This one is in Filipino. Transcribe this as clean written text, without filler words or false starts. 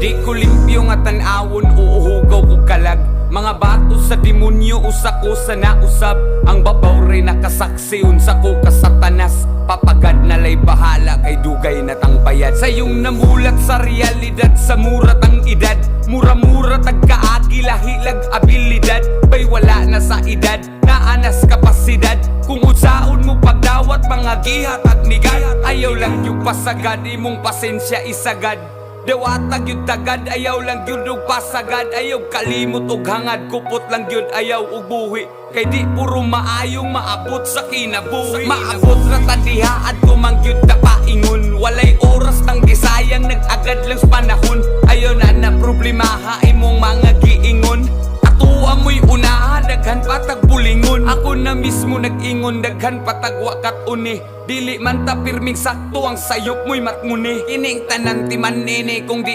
Di ko limpyo nga tan-awon, uuhugaw ko kalag. Mga bato sa demonyo, usa ko sa nausab. Ang babaw rin nakasaksi, unsa ko kasatanas. Papagad na lay bahala, kay dugay na tang bayad. Sayong namulat sa realidad, sa murat ang edad. Mura-mura tagkaagi, lahilag abilidad. Bay wala na sa edad, naanas kapasidad. Kung unsaon mo pagdawat, mga gihat at nigat. Ayaw lang yung pasagad, imong pasensya isagad. Dewatag yun tagad, ayaw lang yun og pasagad. Ayaw kalimot og hangad, kupot lang yun ayaw og buhi. Kay di puro maayong maabot sa kinabuhi. Maabot na tandihaan ko mang yun tapaingon. Walay oras nang gisayang, nag-agad lang sa panahon. Ayaw na problemaha imong mga giingon. Ato amoy unahan, daghan patag bulingon. Ako na mismo nag-ingon, daghan patag wakat uni. Dili man ta pirming sakto, ang sayop mo'y matnguni. Ining tanan ti man nini, kung di